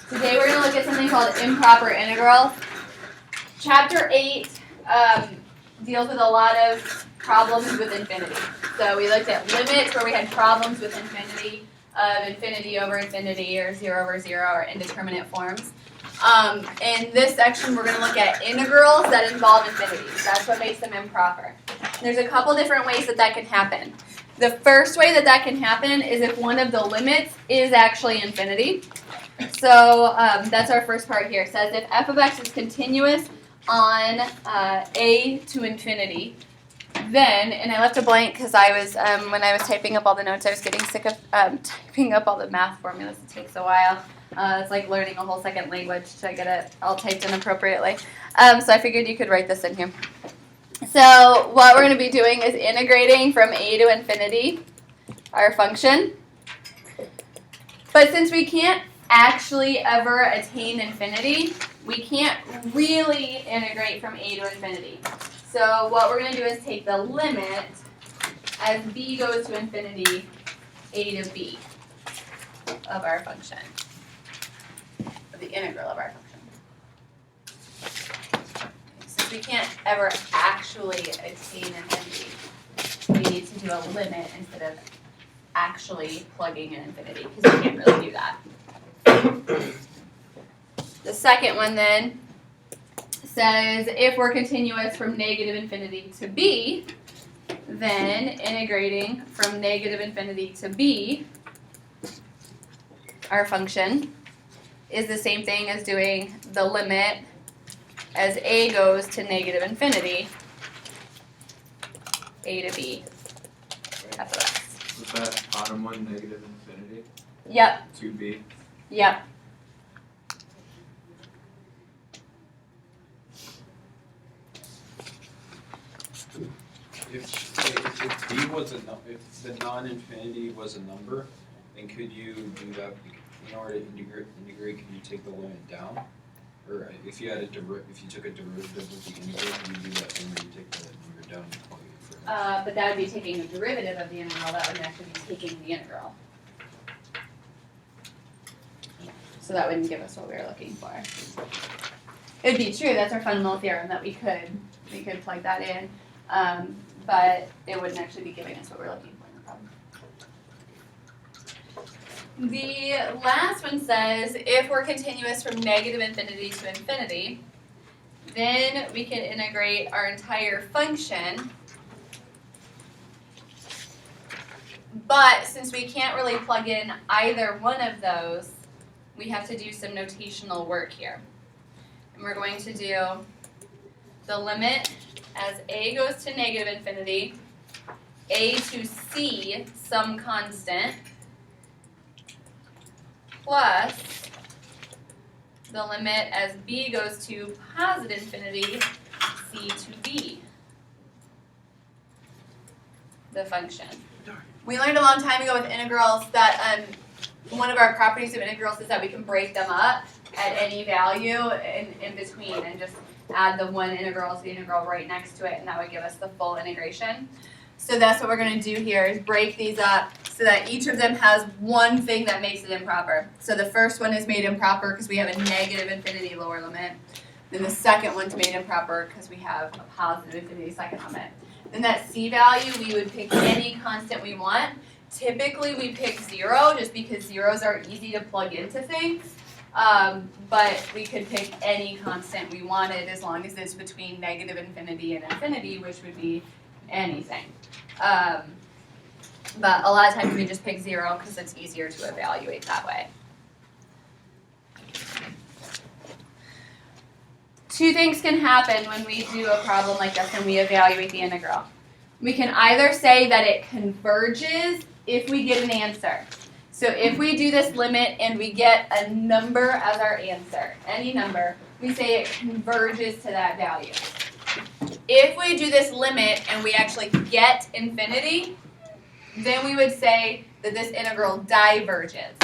Today we're going to look at something called improper integrals. Chapter 8 deals with a lot of problems with infinity. So we looked at limits where we had problems with infinity, of infinity over infinity, or 0 over 0, or indeterminate forms. In this section we're going to look at integrals that involve infinity. That's what makes them improper. There's a couple different ways that can happen. The first way that can happen is if one of the limits is actually infinity. So that's our first part here. It says if f of x is continuous on a to infinity, then, and I left a blank because I was, when I was typing up all the notes, I was getting sick of typing up all the math formulas. It takes a while. It's like learning a whole second language to get it all typed in appropriately. So I figured you could write this in here. So what we're going to be doing is integrating from a to infinity, our function. But since we can't actually ever attain infinity, we can't really integrate from a to infinity. So what we're going to do is take the limit as b goes to infinity, a to b of our function, of the integral of our function. Since we can't ever actually attain infinity, we need to do a limit instead of actually plugging in infinity, because we can't really do that. The second one then says if we're continuous from negative infinity to b, then integrating from negative infinity to b, our function, is the same thing as doing the limit as a goes to negative infinity, a to b, f of x. Was that bottom one negative infinity? Yep. 2b? Yep. If b was if the non-infinity was a number, then could you do that in order to integrate? Can you take the limit down? Or if you had if you took a derivative of the integral, can you do that thing where you take the number down and plug it for x? But that would be taking a derivative of the integral. That would actually be taking the integral. So that wouldn't give us what we were looking for. It would be true. That's our fundamental theorem that we could plug that in, but it wouldn't actually be giving us what we're looking for in the problem. The last one says if we're continuous from negative infinity to infinity, then we can integrate our entire function. But since we can't really plug in either one of those, we have to do some notational work here. And we're going to do the limit as a goes to negative infinity, a to c, some constant, plus the limit as b goes to positive infinity, c to b, the function. We learned a long time ago with integrals that one of our properties of integrals is that we can break them up at any value in between and just add the one integral to the integral right next to it, and that would give us the full integration. So that's what we're going to do here is break these up so that each of them has one thing that makes it improper. So the first one is made improper because we have a negative infinity lower limit. Then the second one's made improper because we have a positive infinity second limit. Then that c value, we would pick any constant we want. Typically we pick 0 just because zeros are easy to plug into things. But we could pick any constant we wanted as long as it's between negative infinity and infinity, which would be anything. But a lot of times we just pick 0 because it's easier to evaluate that way. Two things can happen when we do a problem like this and we evaluate the integral. We can either say that it converges if we get an answer. So if we do this limit and we get a number as our answer, any number, we say it converges to that value. If we do this limit and we actually get infinity, then we would say that this integral diverges.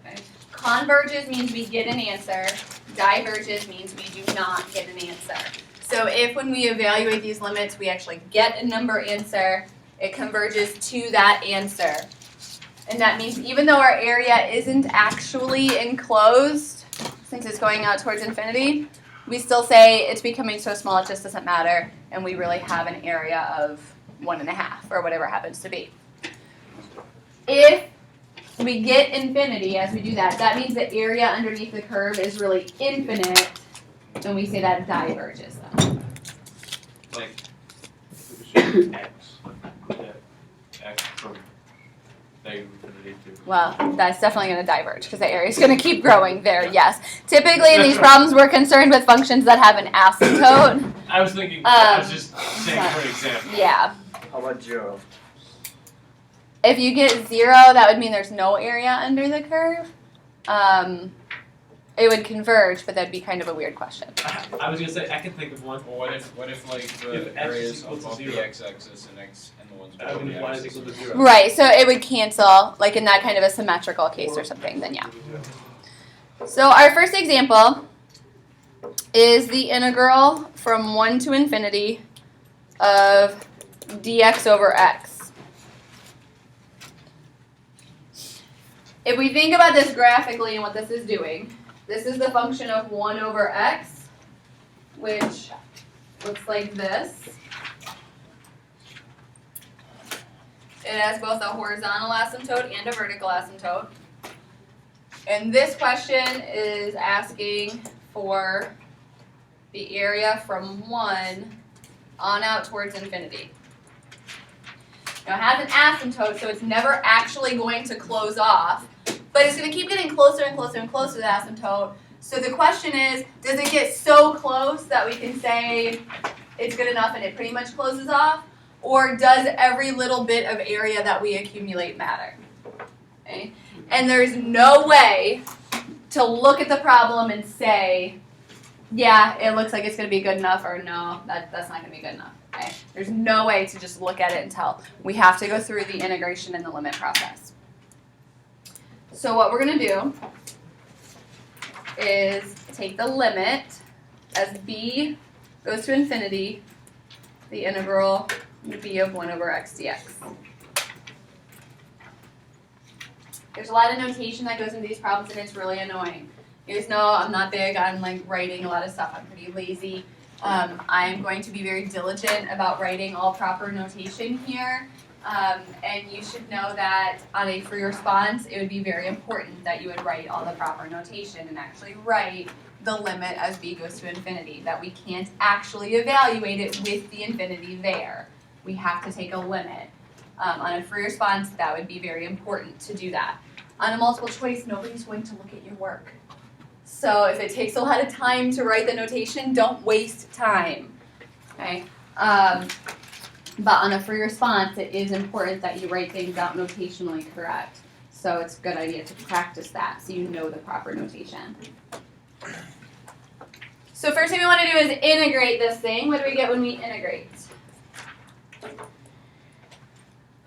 Okay. Converges means we get an answer. Diverges means we do not get an answer. So if when we evaluate these limits, we actually get a number answer, it converges to that answer. And that means even though our area isn't actually enclosed, since it's going out towards infinity, we still say it's becoming so small it just doesn't matter, and we really have an area of 1.5 or whatever it happens to be. If we get infinity as we do that, that means the area underneath the curve is really infinite, and we say that diverges then. Like, X. Yeah, X from negative infinity to. Well, that's definitely going to diverge because the area is going to keep growing there, yes. Typically in these problems we're concerned with functions that have an asymptote. I was thinking, I was just saying for an example. Yeah. How about 0? If you get 0, that would mean there's no area under the curve. It would converge, but that'd be kind of a weird question. I was gonna say, I can think of one. Well, what if like the If X areas is equal to above the 0. x-axis and the ones below When the y is x-axis? equal to 0. Right, so it would cancel, like in that kind of a symmetrical case or something, then yeah. So our first example is the integral from 1 to infinity of dx over x. If we think about this graphically and what this is doing, this is the function of 1 over x, which looks like this. It has both a horizontal asymptote and a vertical asymptote. And this question is asking for the area from 1 on out towards infinity. Now it has an asymptote, so it's never actually going to close off, but it's going to keep getting closer and closer and closer to the asymptote. So the question is, does it get so close that we can say it's good enough and it pretty much closes off? Or does every little bit of area that we accumulate matter? Okay? And there's no way to look at the problem and say, yeah, it looks like it's going to be good enough, or no, that's not going to be good enough. Okay? There's no way to just look at it and tell. We have to go through the integration and the limit process. So what we're going to do is take the limit as b goes to infinity, the integral b of 1 over x dx. There's a lot of notation that goes into these problems, and it's really annoying. You guys know I'm not big on like writing a lot of stuff. I'm pretty lazy. I'm going to be very diligent about writing all proper notation here. And you should know that on a free response, it would be very important that you would write all the proper notation and actually write the limit as b goes to infinity, that we can't actually evaluate it with the infinity there. We have to take a limit. On a free response, that would be very important to do that. On a multiple choice, nobody's going to look at your work. So if it takes a lot of time to write the notation, don't waste time. Okay? But on a free response, it is important that you write things out notationally correct. So it's a good idea to practice that so you know the proper notation. So first thing we want to do is integrate this thing. What do we get when we integrate?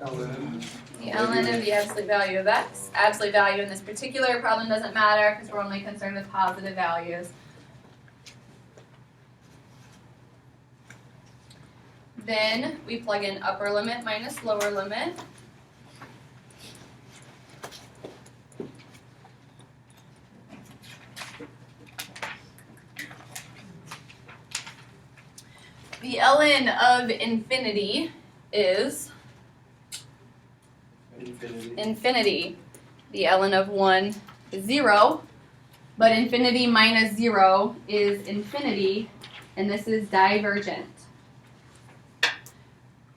ln. The ln of the absolute value of x. Absolute value in this particular problem doesn't matter because we're only concerned with positive values. Then we plug in upper limit minus lower limit. The ln of infinity is infinity. The ln of 1 is 0, but infinity minus 0 is infinity, and this is divergent.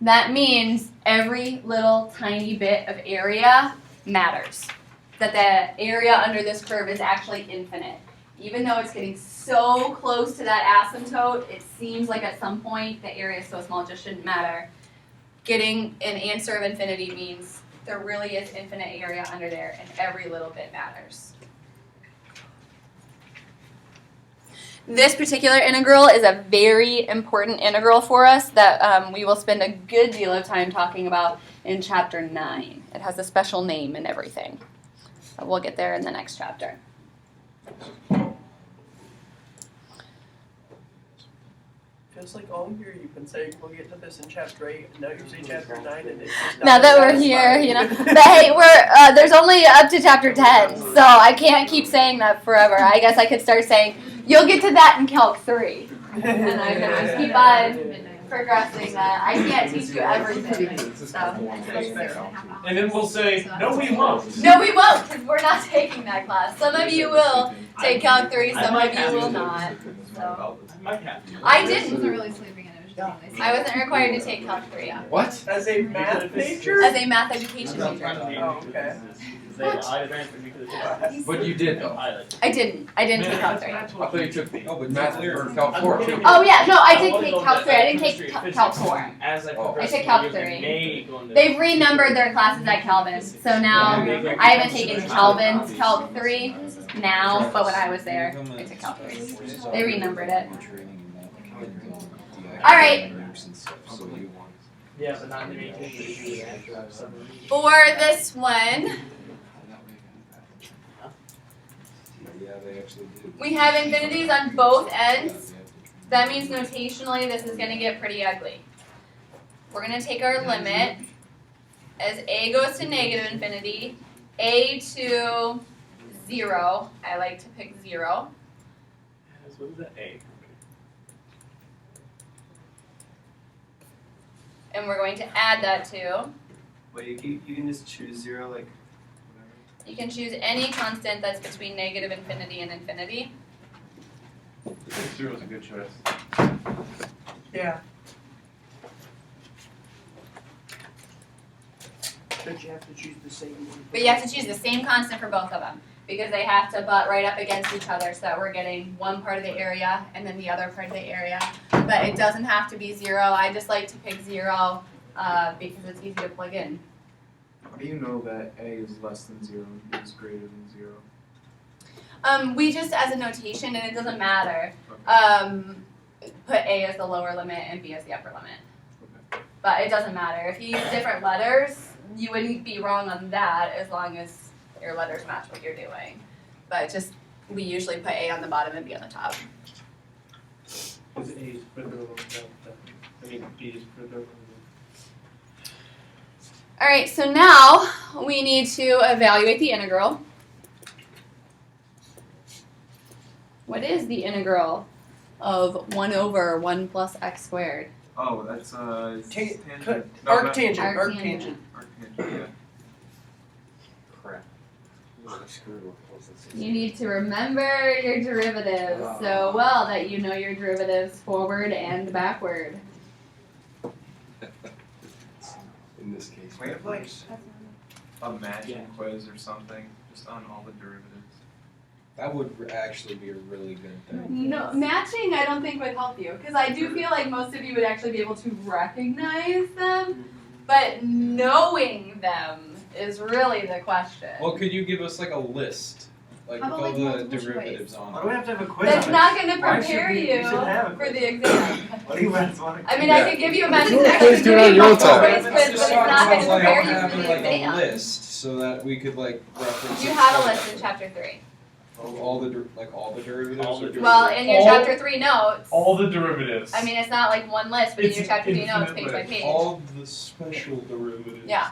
That means every little tiny bit of area matters. That the area under this curve is actually infinite. Even though it's getting so close to that asymptote, it seems like at some point the area is so small it just shouldn't matter. Getting an answer of infinity means there really is infinite area under there, and every little bit matters. This particular integral is a very important integral for us that we will spend a good deal of time talking about in Chapter 9. It has a special name and everything. But we'll get there in the next chapter. just like all year you've been saying we'll get to this in chapter 8, and now you're saying chapter 9, and it's just Now that we're here, you know. But hey, there's only up to chapter 10, so I can't keep saying that forever. I guess I could start saying, you'll get to that in Calc 3. And I can just keep on progressing that. I can't teach you everything. So. And then we'll say, no, we won't. No, we won't, because we're not taking that class. Some of you will take Calc 3, some of you will not. So. I might have to. I didn't. really sleeping in it. I wasn't required to take Calc 3 What? As a math major? as a math education major. Oh, okay. But you did though. I didn't take Calc 3. I thought you took math or Calc 4 too. Oh yeah, no, I did take Calc 3. I didn't take Calc 4. As I Oh. I took Calc 3. They've renumbered their classes at Calvin, so now I haven't taken Calvin's Calc 3 now, but when I was there, I took Calc 3. They renumbered it. All right. Yeah, but not me. For this one, Yeah, they actually did. we have infinities on both ends. That means notationally this is going to get pretty ugly. We're going to take our limit as a goes to negative infinity, a to 0. I like to pick 0. What is that A? And we're going to add that to. Wait, you can just choose 0, like, whatever. You can choose any constant that's between negative infinity and infinity. I think 0 is a good choice. Yeah. But you have to choose the same one. But you have to choose the same constant for both of them because they have to butt right up against each other so that we're getting one part of the area and then the other part of the area. But it doesn't have to be 0. I just like to pick 0 because it's easy to plug in. How do you know that A is less than 0 and B is greater than 0? We just, as a notation, and it doesn't matter, put A as the lower limit and B as the upper limit. But it doesn't matter. If you use different letters, you wouldn't be wrong on that as long as your letters match what you're doing. But just, we usually put A on the bottom and B on the top. Is A is further along I mean, B is further along. All right, so now we need to evaluate the integral. What is the integral of 1 over 1 plus x squared? Oh, that's tangent. Arctangent. Arctangent. Yeah. Crap. You need to remember your derivatives so well that you know your derivatives forward and backward. In this case. We have like a matching quiz or something, just on all the derivatives. That would actually be a really good thing. No, matching I don't think would help you because I do feel like most of you would actually be able to recognize them, but knowing them is really the question. Well, could you give us like a list? Like How with about, all like, the multiple derivatives Why on do it. we have to have a quiz That's on not it? going to Why should prepare we- you we should have a for quiz. the exam. What do you guys want to I mean, I could give you a matching You I guys could do give it on you your multiple time. choice quiz, but it's not going to like prepare you for having the like a exam. list so that we could like reference. You it have a so- list in chapter 3. Of all the all the derivatives. All the or just- Well, in your All- chapter 3 notes, All the derivatives. I mean, it's not like one list, but in It's your chapter 3 notes, infinite page by list. page. all the special derivatives. Yeah.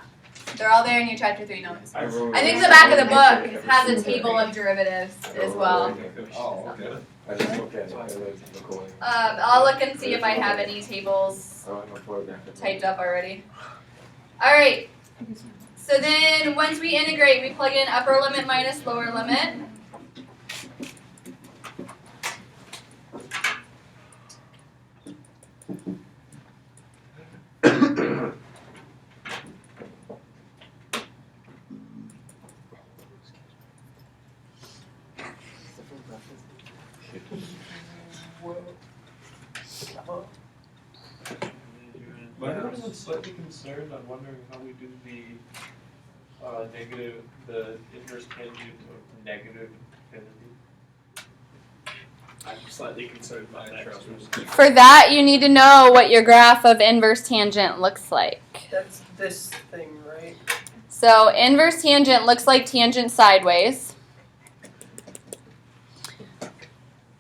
They're all there in your chapter 3 notes. I wrote I think the back of the book has a table of derivatives as well. Oh, okay. I just look at it. I look away. I'll look and see if I have any tables Oh, I'm a photograph. typed up already. All right. So then once we integrate, we plug in upper limit minus lower limit. I'm slightly concerned. I'm wondering how we do the the inverse tangent of negative infinity. I'm slightly concerned about that. For that, you need to know what your graph of inverse tangent looks like. That's this thing, right? So inverse tangent looks like tangent sideways.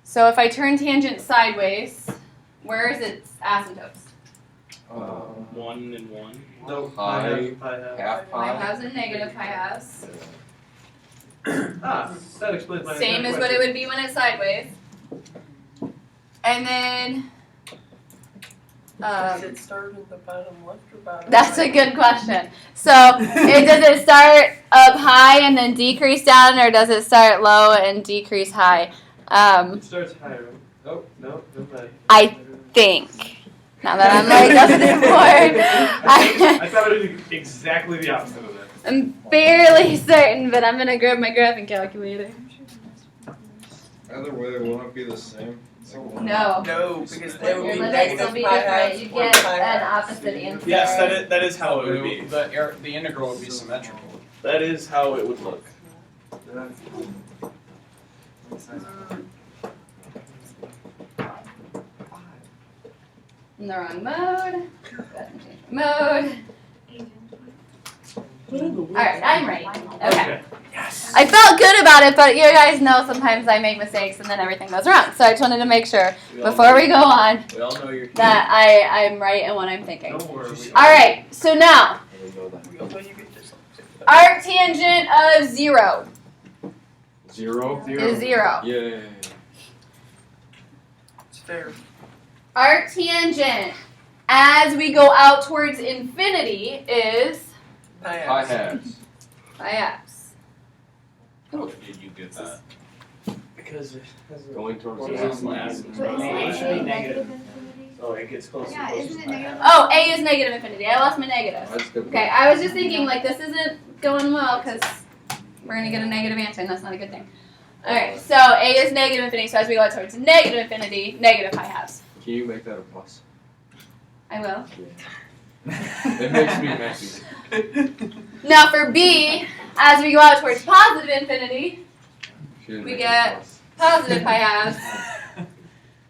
So if I turn tangent sideways, Where is its asymptotes? 1 and 1. No, Pi, pi half. half Pi pi. halves and negative pi halves. Ah, that explains my Same as what it would be when it's sideways. And then, Does it start in the bottom left or bottom that's a right? good question. So, does it start up high and then decrease down, or does it start low and decrease high? It starts higher. Oh, no, no bad. I think. Now that I'm like up this board, I thought it was exactly the opposite of that. I'm fairly certain, but I'm gonna grab my graphing calculator. Either way, won't it be the same? No. No, because they would Your be limits negative will be pi different. halves You or get pi an halves. opposite answer. Yes, that is how it would be. The integral would be symmetrical. That is how it would look. In the wrong mode. Mode. Alright, I'm ready. Okay. Yes. I felt good about it, but you guys know sometimes I make mistakes and then everything goes wrong. So I just wanted to make sure before we go on We all know you're that I'm right in what I'm thinking. Don't worry. Alright, so now, We all know you get this. arctangent of 0 Zero? is 0. Yay. It's fair. Arctangent as we go out towards infinity is Pi Pi halves. halves. pi halves. How did you get that? Because Going towards Or the is zero. last. It should be negative. Oh, it gets closer. Yeah, isn't it negative? Oh, A is negative infinity. I lost my negative. That's good. Okay, I was just thinking like this isn't going well because we're gonna get a negative answer and that's not a good thing. Alright, so A is negative infinity, so as we go out towards negative infinity, negative pi halves. Can you make that a plus? I will. It makes me messy. Now for B, as we go out towards positive infinity, She didn't We make get- it a plus. positive pi halves,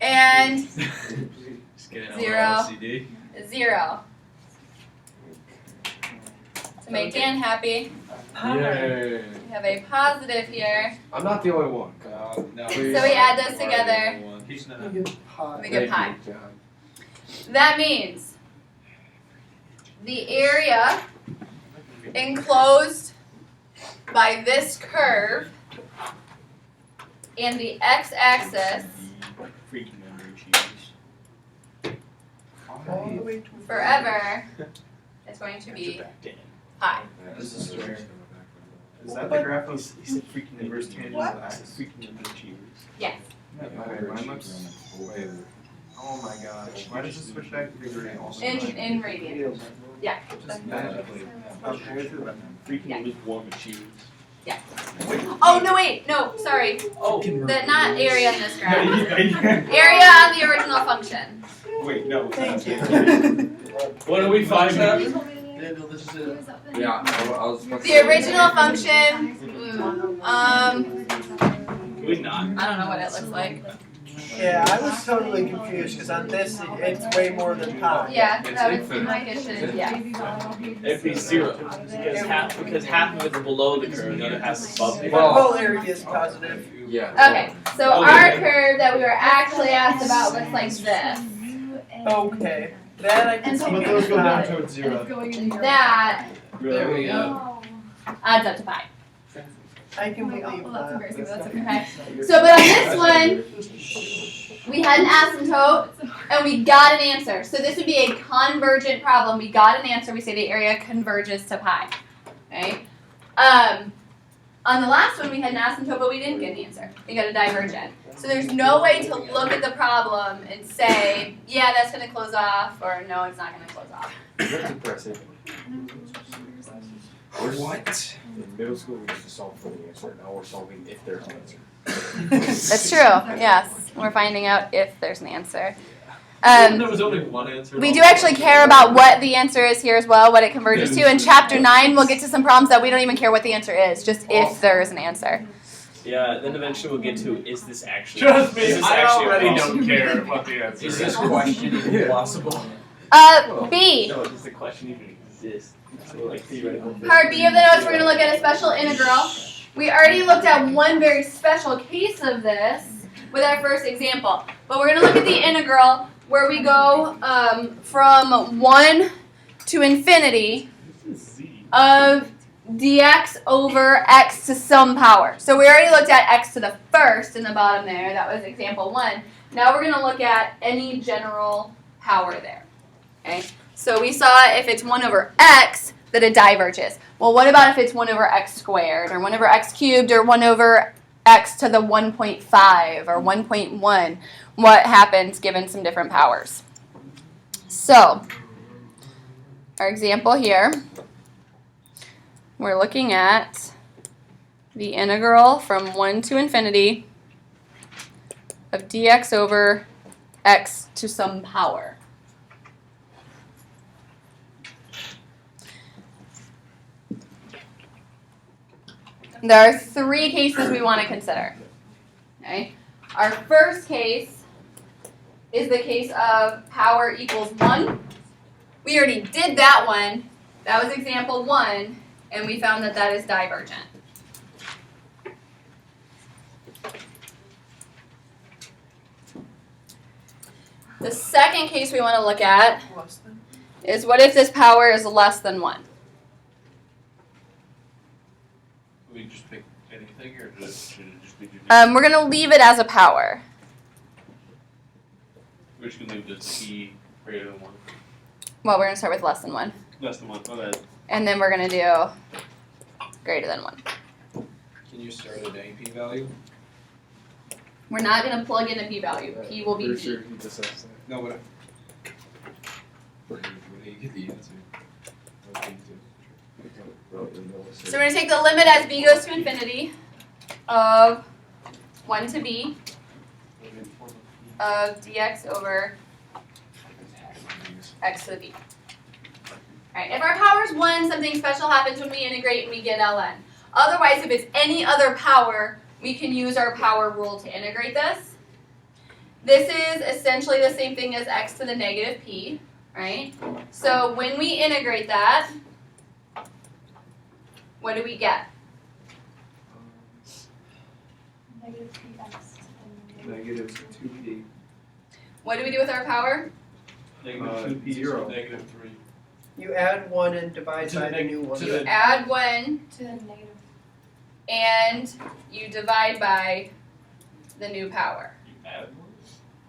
and Just getting 0. LCD. 0. To make Dan happy, Yay. we have a positive here. I'm not the only one. No, So we add those together. He's not. We get Thank pi. you, John. That means the area enclosed by this curve and the x-axis Freaking underachievers. All the way to forever is going to be pi. This is strange. Is that the graph of freaking inverse tangent What? of the axis? Freaking underachievers. Yes. Mine looks. Oh my gosh. Why does it switch back to figure also? In radians. Yeah. Just magically. Compared to the Freaking Yeah. lukewarm achievers. Oh no wait, no, sorry. Oh, The not area in this graph. Wait, Area on the original function. no. Thank you. what are we finding? Daniel, this is it. Yeah, I was about to The say- original function, Can we not? I don't know what it looks like. Yeah, I was totally confused because on this it's way more than pi. Yeah, It's that was infinite. my issue, yeah. It'd be 0. Because half of it's below the curve, the other half is above the The curve. Well- whole area is positive. Yeah. Okay, so our curve that we were actually asked about looks like this. Okay. That I can And see so being those go down pi. towards And it's 0. going And in that There we Oh. adds up to pi. I can Oh my God, believe well, that's that. embarrassing, but that's okay. Okay. So, but on this one, we had an asymptote and we got an answer. So this would be a convergent problem. We got an answer. We say the area converges to pi. Okay. On the last one, we had an asymptote, but we didn't get an answer. We got a divergent. So there's no way to look at the problem and say, yeah, that's going to close off, or no, it's not going to close off. That's impressive. What? In middle school, we used to solve for the answer. Now we're solving if there's an answer. That's true. Yes, we're finding out if there's an answer. There was only one answer. We do actually care about what the answer is here as well, what it converges to. In Chapter 9, we'll get to some problems that we don't even care what the answer is, just if there is an answer. Yeah, then eventually we'll get to, is this actually Trust me, is this I actually already possible? don't care about the answer. Is this question even possible? B. No, does the question even exist? So like theoretical. Part B of the notes, we're going to look at a special integral. We already looked at one very special case of this with our first example. but we're going to look at the integral where we go from 1 to infinity of dx over x to some power. So we already looked at x to the first in the bottom there. That was example 1. Now we're going to look at any general power there. Okay? So we saw if it's 1 over x that it diverges. Well, what about if it's 1 over x squared or 1 over x cubed or 1 over x to the 1.5 or 1.1? What happens given some different powers? So our example here, we're looking at the integral from 1 to infinity of dx over x to some power. There are 3 cases we want to consider. Okay? Our first case is the case of power equals 1. We already did that one. That was example 1, and we found that that is divergent. The second case we want to look at Less than. is what if this power is less than 1? We just pick anything, or should it just be unique? We're going to leave it as a power. We're just gonna leave this p greater than 1. Well, we're going to start with less than 1. Less than 1. My bad. And then we're going to do greater than 1. Can you start at any p-value? We're not going to plug in a p-value. P will be Pretty p. sure he just asked that. No, but where do you get the answer? So we're going to take the limit as b goes to infinity of 1 to b of dx over x to the b. Alright, if our power is 1, something special happens when we integrate and we get ln. Otherwise, if it's any other power, we can use our power rule to integrate this. This is essentially the same thing as x to the negative p, right? So when we integrate that, what do we get? Negative 2p. What do we do with our power? Negative 2p, zero. negative 3. You add 1 and divide To the by the neg- new one. to You the- add 1 To the negative. and you divide by the new power. You add 1?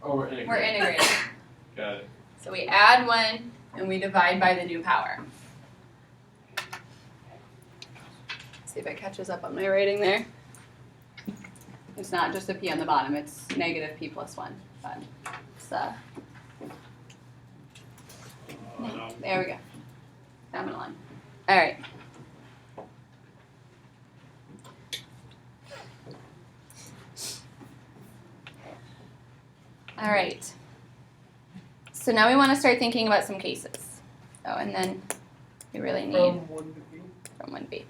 Oh, we're integrating. We're integrating. Got it. So we add 1 and we divide by the new power. See if it catches up on my writing there. It's not just a p on the bottom, it's negative p plus 1. But it's, there we go. Down the line. All right. All right. So now we want to start thinking about some cases. Oh, and then we really need From 1 to b. from 1b.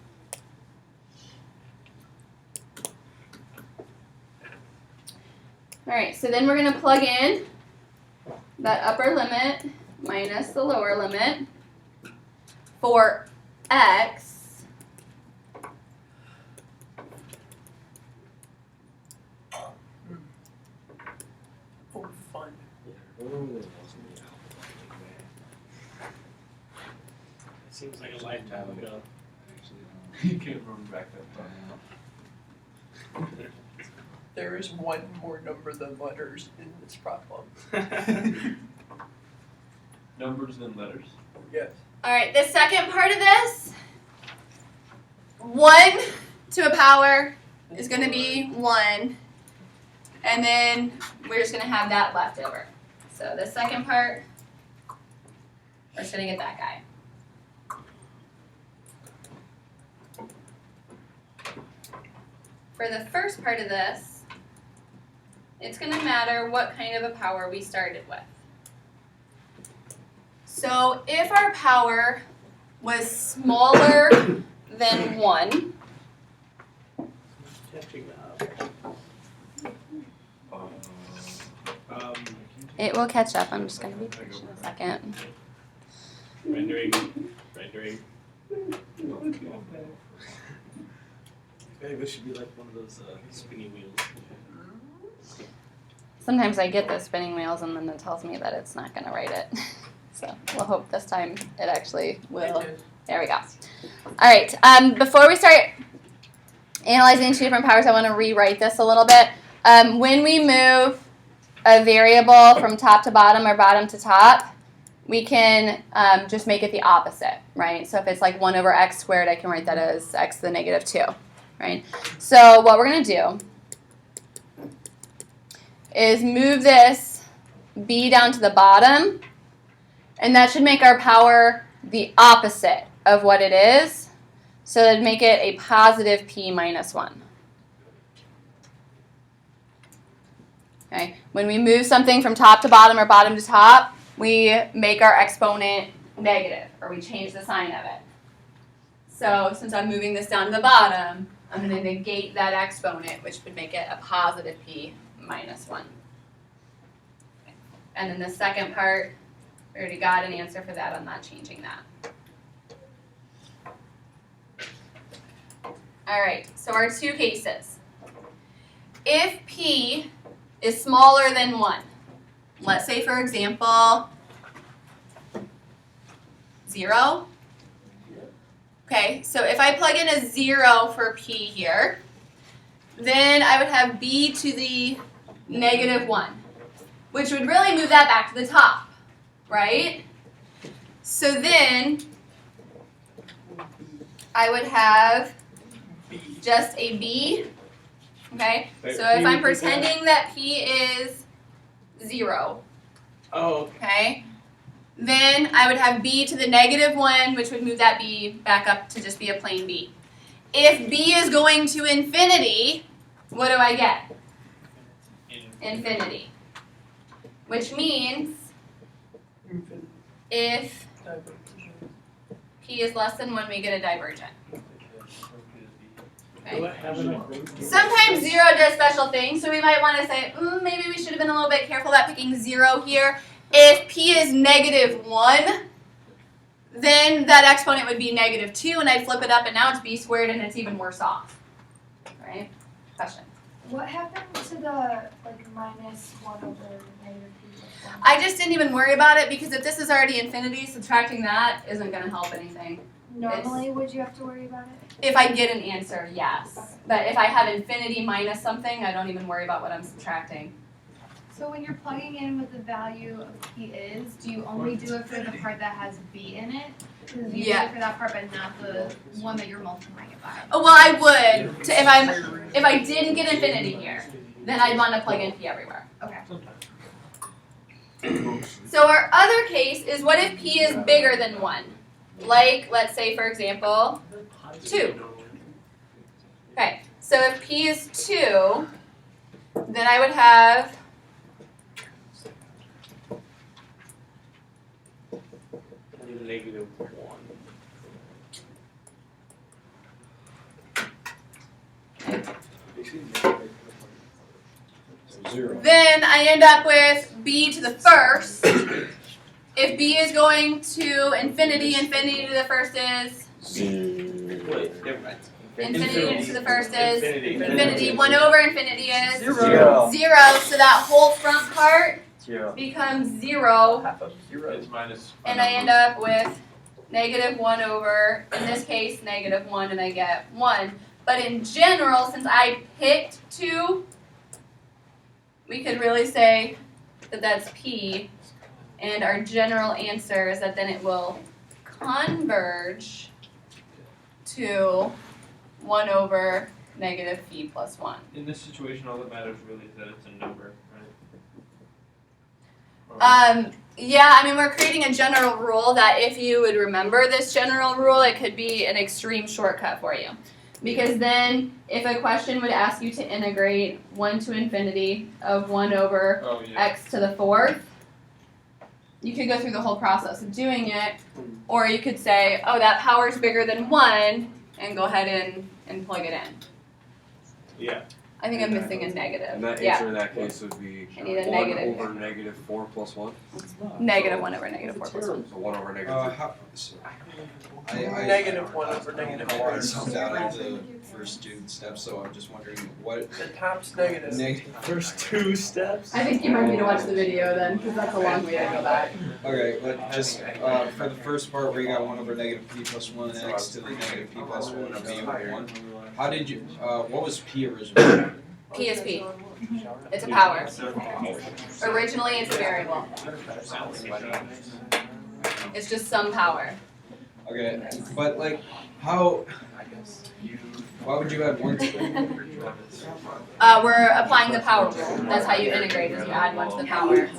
All right, so then we're going to plug in that upper limit minus the lower limit for x For fun. It Seems like a lifetime ago. Actually, You can't remember back then. There is one more number than letters in this problem. Numbers and letters. Yes. All right, the second part of this, 1 to a power is going to be 1, and then we're just going to have that left over. So the second part, we're just going to get that guy. For the first part of this, it's going to matter what kind of a power we started with. So if our power was smaller than 1, Catching up. it will catch up. I'm just going to be patient a second. Rendering. Maybe this should be like one of those spinny wheels. Sometimes I get the spinning wheels and then it tells me that it's not going to write it. So we'll hope this time it actually will. Me too. There we go. All right. Before we start analyzing two different powers, I want to rewrite this a little bit. When we move a variable from top to bottom or bottom to top, we can just make it the opposite, right? So if it's like 1 over x squared, I can write that as x to the negative 2, right? So what we're going to do is move this b down to the bottom, and that should make our power the opposite of what it is. So that'd make it a positive p minus 1. Okay. When we move something from top to bottom or bottom to top, we make our exponent negative, or we change the sign of it. So since I'm moving this down to the bottom, I'm going to negate that exponent, which would make it a positive p minus 1. And then the second part, we already got an answer for that. I'm not changing that. All right, so our two cases. If p is smaller than 1, let's say, for example, 0. Okay, so if I plug in a 0 for p here, then I would have b to the negative 1, which would really move that back to the top, right? So then I would have just a b, okay? So if I'm pretending that p is 0, Oh, okay, then I would have b to the negative 1, which would move that b back up to just be a plain b. If b is going to infinity, what do I get? Infinity. Which means if p is less than 1, we get a divergent. Okay. Sometimes 0 does special things, so we might want to say, maybe we should have been a little bit careful about picking 0 here. If p is negative 1, then that exponent would be negative 2, and I'd flip it up, and now it's b squared, and it's even worse off. Right? Question? What happened to the minus 1 over negative p plus 1? I just didn't even worry about it, because if this is already infinity, subtracting that isn't going to help anything. Normally, would you have to worry about it? If I get an answer, yes. But if I have infinity minus something, I don't even worry about what I'm subtracting. So when you're plugging in what the value of p is, do you only do it for the part that has b in it? Because you do it for that part, but not the one that you're multiplying it by. Oh, well, I would. If I didn't get infinity here, then I'd want to plug in p everywhere. Okay. So our other case is, what if p is bigger than 1? Like, let's say, for example, 2. Okay, so if p is 2, then I would have negative 1. Then I end up with b to the first. If b is going to infinity, infinity to the first is? Wait, never mind. Infinity to the first is? Infinity. 1 over infinity is? 0. 0. So that whole front part 0. becomes 0. Half of 0. It's minus. And I end up with negative 1 over, in this case, negative 1, and I get 1. But in general, since I picked 2, we could really say that that's p, and our general answer is that then it will converge to 1 over negative p plus 1. In this situation, all that matters really is that it's a number, right? Yeah, I mean, we're creating a general rule that if you would remember this general rule, it could be an extreme shortcut for you. Because then, if a question would ask you to integrate 1 to infinity of 1 over x to the 4th, you could go through the whole process of doing it, or you could say, oh, that power's bigger than 1, and go ahead and plug it in. Yeah. I think I'm missing a negative. And that Yeah, answer in that case would be I need a 1 negative. over negative 4 plus 1. Negative 1 over negative 4 plus 1. So 1 over negative Negative 1 over negative I 4. write some down at the first two steps, so I'm just wondering what The top's negative. First 2 steps. I think you might need to watch the video then, because that's a long way to go back. Okay, but just for the first part where you got 1 over negative p plus 1 and x to the negative p plus 1 of b over 1, how did you, what was p originally? P is P. It's a power. Originally, it's a variable. It's just some power. Okay, but like, how, why would you add 1 to it? We're applying the power rule. That's how you integrate, is you add 1 to the power.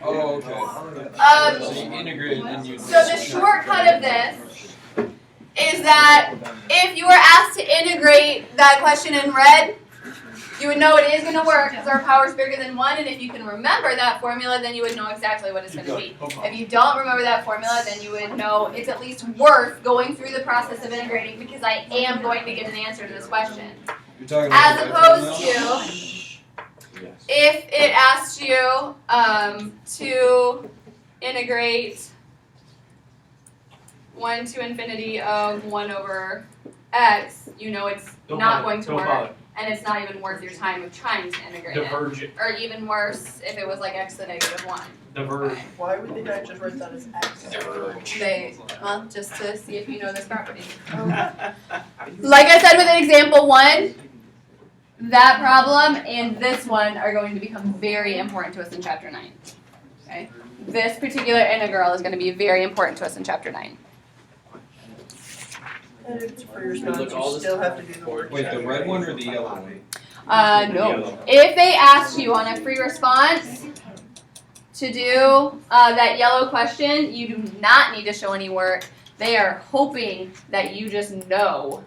Oh, okay. So you integrate and then you. So the shortcut of this is that if you were asked to integrate that question in red, you would know it is going to work because our power is bigger than 1, and if you can remember that formula, then you would know exactly what it's going to be. If you don't remember that formula, then you would know it's at least worth going through the process of integrating because I am going to get an answer to this question. You're talking about As the opposed formula? to if it asked you to integrate 1 to infinity of 1 over x, you know it's not going to work. And it's not even worth your time of trying to integrate Divergent. it. Or even worse, if it was like x to the negative 1. Diverge. Why would they not just write that as x? Well, just to see if you know this property. Like I said with example 1, that problem and this one are going to become very important to us in chapter 9. Okay? This particular integral is going to be very important to us in chapter 9. And if it's for your response, you still have to do the work. Wait, the red one or the yellow one? No. If they asked you on a free response to do that yellow question, you do not need to show any work. They are hoping that you just know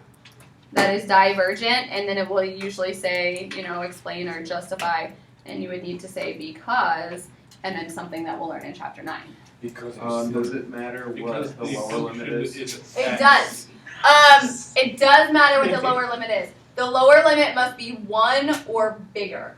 that is divergent, and then it will usually say, explain or justify, and you would need to say because, and then something that we'll learn in chapter 9. Because Does it matter what the lower limit is? It does. It does matter what the lower limit is. The lower limit must be 1 or bigger.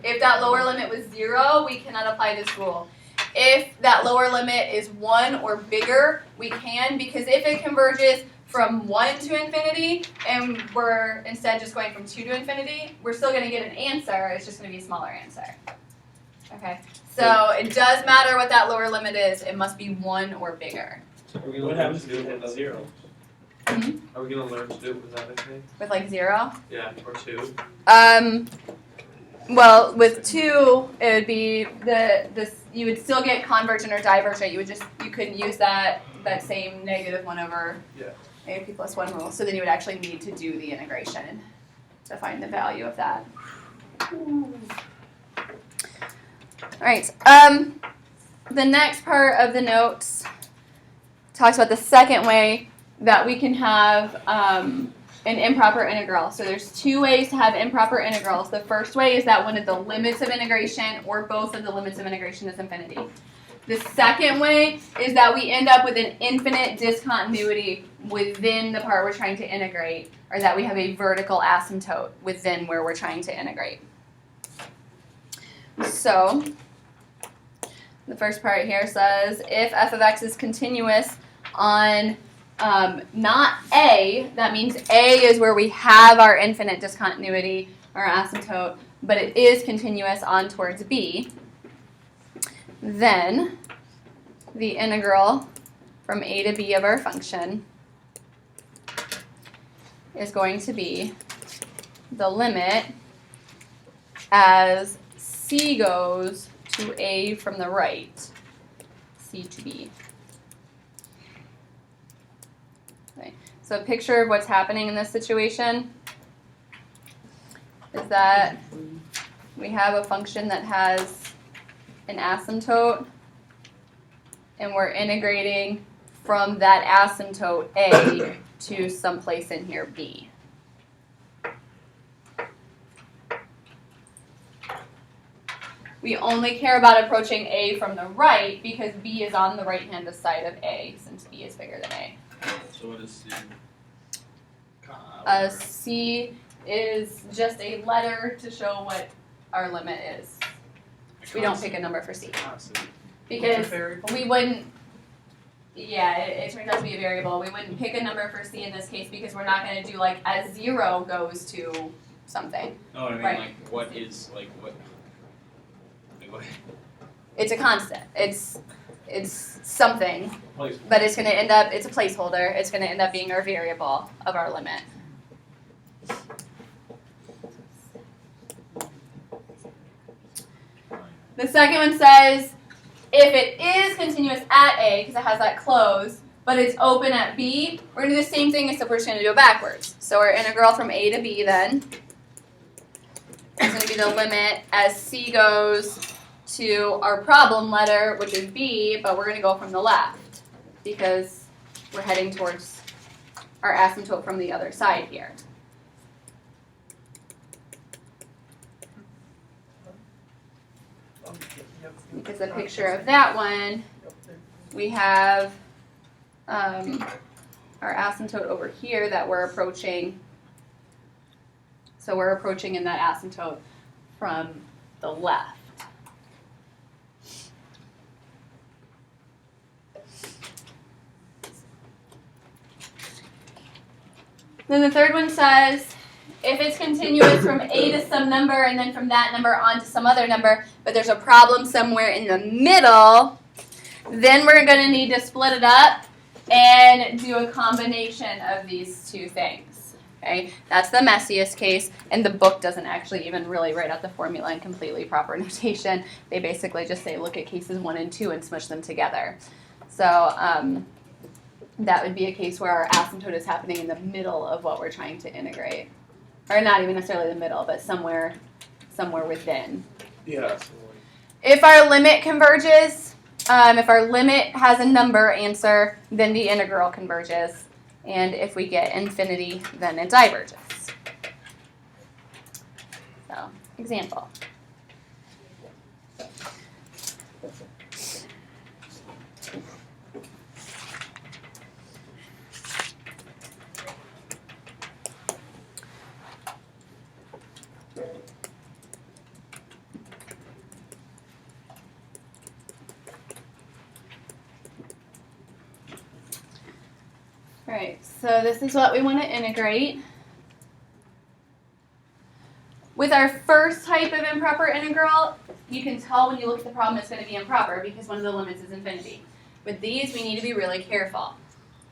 If that lower limit was 0, we cannot apply this rule. If that lower limit is 1 or bigger, we can, because if it converges from 1 to infinity, and we're instead just going from 2 to infinity, we're still going to get an answer, it's just going to be a smaller answer. Okay, so it does matter what that lower limit is, it must be 1 or bigger. What happens if it has 0? Mhm. Are we going to learn to do it without anything? With like 0? Yeah, or 2. Well, with 2, it would be you would still get convergent or divergent. You couldn't use that same negative 1 over negative p plus 1 rule. So then you would actually need to do the integration to find the value of that. All right. The next part of the notes talks about the second way that we can have an improper integral. So there's 2 ways to have improper integrals. The first way is that one of the limits of integration or both of the limits of integration is infinity. The second way is that we end up with an infinite discontinuity within the part we're trying to integrate, or that we have a vertical asymptote within where we're trying to integrate. So the first part here says if f of x is continuous on not A, that means A is where we have our infinite discontinuity or asymptote, but it is continuous on towards B, then the integral from A to B of our function is going to be the limit as C goes to A from the right, C to B. Okay. So a picture of what's happening in this situation is that we have a function that has an asymptote, and we're integrating from that asymptote A to someplace in here B. We only care about approaching A from the right because B is on the right-hand side of A, since B is bigger than A. So what is the C is just a letter to show what our limit is. We don't pick a number for C. Because we wouldn't, yeah, it turns out to be a variable. We wouldn't pick a number for C in this case because we're not going to do like as 0 goes to something. No, I mean, Right. like, what is, like, what? Like, what? It's a constant. It's something, Place. but it's going to end up, it's a placeholder. It's going to end up being our variable of our limit. The second one says, if it is continuous at A, because it has that close, but it's open at B, we're going to do the same thing except we're just going to do it backwards. So our integral from A to B then is going to be the limit as C goes to our problem letter, which is B, but we're going to go from the left because we're heading towards our asymptote from the other side here. Because a picture of that one, we have our asymptote over here that we're approaching. So we're approaching in that asymptote from the left. Then the third one says, if it's continuous from A to some number and then from that number on to some other number, but there's a problem somewhere in the middle, then we're going to need to split it up and do a combination of these two things. Okay, that's the messiest case, and the book doesn't actually even really write out the formula in completely proper notation. They basically just say look at cases 1 and 2 and smush them together. So that would be a case where our asymptote is happening in the middle of what we're trying to integrate. Or not even necessarily the middle, but somewhere within. Yeah. If our limit converges, if our limit has a number answer, then the integral converges. And if we get infinity, then it diverges. So, example. Alright, so this is what we want to integrate. With our first type of improper integral, you can tell when you look at the problem it's going to be improper because one of the limits is infinity. With these, we need to be really careful.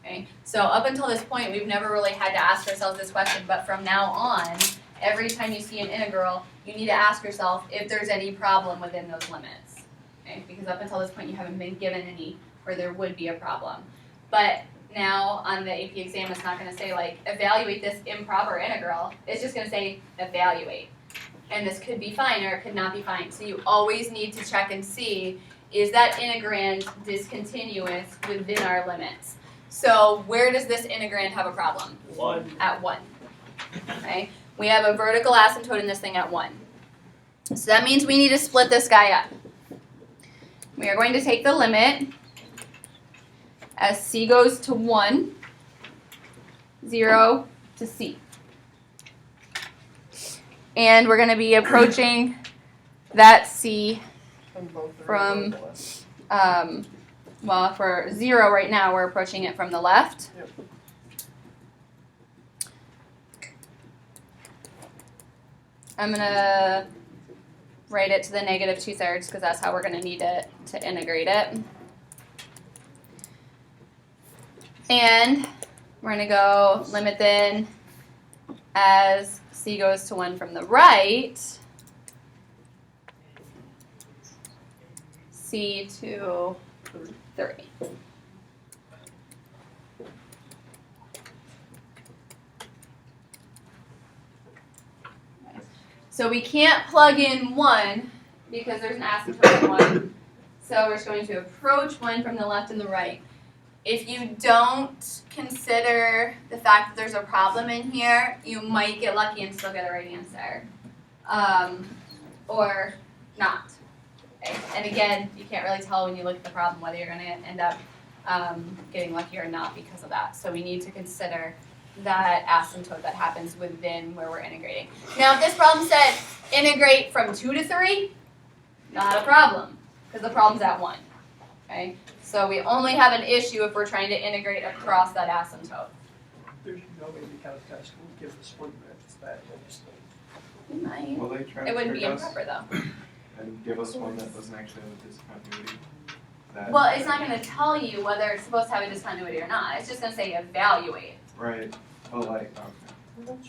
Okay? So up until this point, we've never really had to ask ourselves this question, but from now on, every time you see an integral, you need to ask yourself if there's any problem within those limits. Okay? Because up until this point, you haven't been given any where there would be a problem. But now on the AP exam, it's not going to say like evaluate this improper integral. It's just going to say evaluate. And this could be fine or it could not be fine. So you always need to check and see, is that integrand discontinuous within our limits? So where does this integrand have a problem? 1. At 1. Okay? We have a vertical asymptote in this thing at 1. So that means we need to split this guy up. We are going to take the limit as C goes to 1, 0 to C. And we're going to be approaching that C from, well, for 0 right now, we're approaching it from the left. Yep. I'm going to write it to the negative 2/3 because that's how we're going to need it to integrate it. And we're going to go limit then as C goes to 1 from the right, C to 3. So we can't plug in 1 because there's an asymptote at 1. So we're just going to approach 1 from the left and the right. If you don't consider the fact that there's a problem in here, you might get lucky and still get the right answer. Or not. Okay? And again, you can't really tell when you look at the problem whether you're going to end up getting lucky or not because of that. So we need to consider that asymptote that happens within where we're integrating. Now, if this problem said integrate from 2 to 3, not a problem, because the problem's at 1. Okay? So we only have an issue if we're trying to integrate across that asymptote. There's no way the calc test will give us one that is that. It might. Will they try It to wouldn't be trick us improper though. and give us one that doesn't actually have a discontinuity? That- Well, it's not going to tell you whether it's supposed to have a discontinuity or not. It's just going to say evaluate. Right, but like, okay.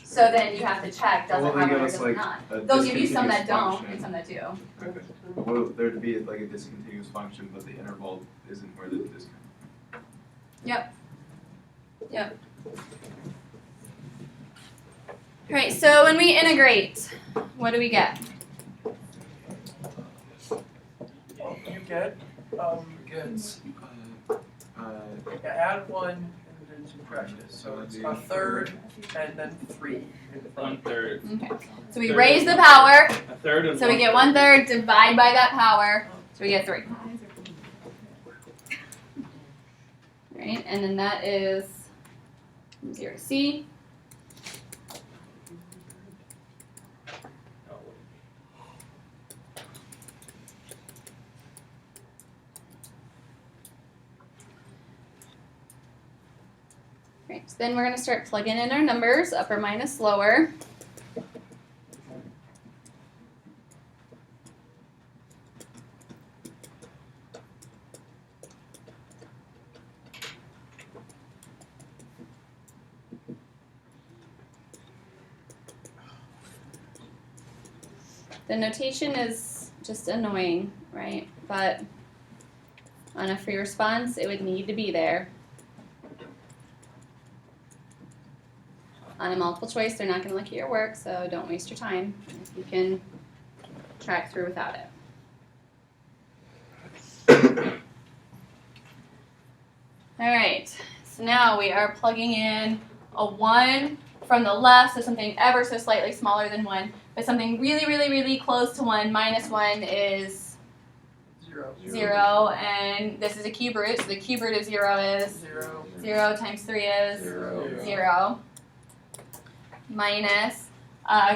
So then you have to check, does Will it they have give one or us does it like not? a They'll give you some that discontinuous don't function? and some that do. Okay. Will there be like a discontinuous function, but the interval isn't where the discontinuous? Alright, so when we integrate, what do we get? You get, add 1 and then subtract it, so it's a third and then 3 in front. 1/3. Okay. So we raise the power, A third and so we get 1/3, divide by that power, so we get 3. Right, and then that is 0 to C. Right, so then we're going to start plugging in our numbers, upper minus lower. The notation is just annoying, right? But on a free response, it would need to be there. On a multiple choice, they're not going to look at your work, so don't waste your time. You can track through without it. All right, so now we are plugging in a 1 from the left, so something ever so slightly smaller than 1, but something really, really, really close to 1. Minus 1 is 0, and this is a cube root, so the cube root of 0 is 0 times 3 is 0. Minus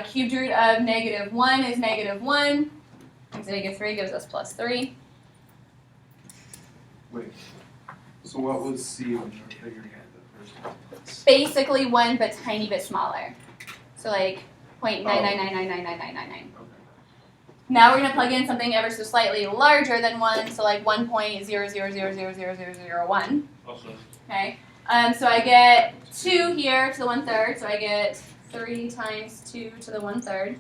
cubed root of -1 is -1. Times -3 gives us +3. Wait, so what was C when you were figuring out the first one? Basically 1, but tiny bit smaller. So like 0.999999999. Okay. Now we're going to plug in something ever so slightly larger than 1, so like 1.000000001. Also, Okay, so I get 2 here to the 1/3, so I get 3 times 2 to the 1/3.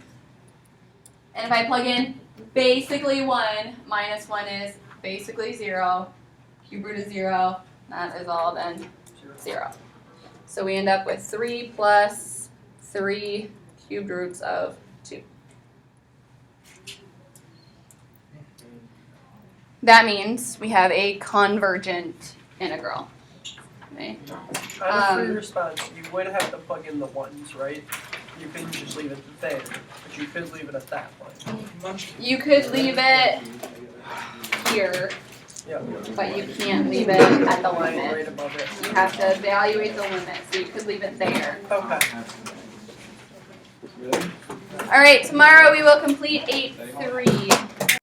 And if I plug in basically 1, minus 1 is basically 0, cube root is 0, that is all then 0. So we end up with 3 plus 3 cubed roots of 2. That means we have a convergent integral. Okay. On a free response, you would have to plug in the 1s, right? You couldn't just leave it there, but you could leave it at that point. You could leave it here, Yeah. but you can't leave it at the Line limit. right above it. You have to evaluate the limit, so you could leave it there. Okay. All right, tomorrow we will complete 8.3.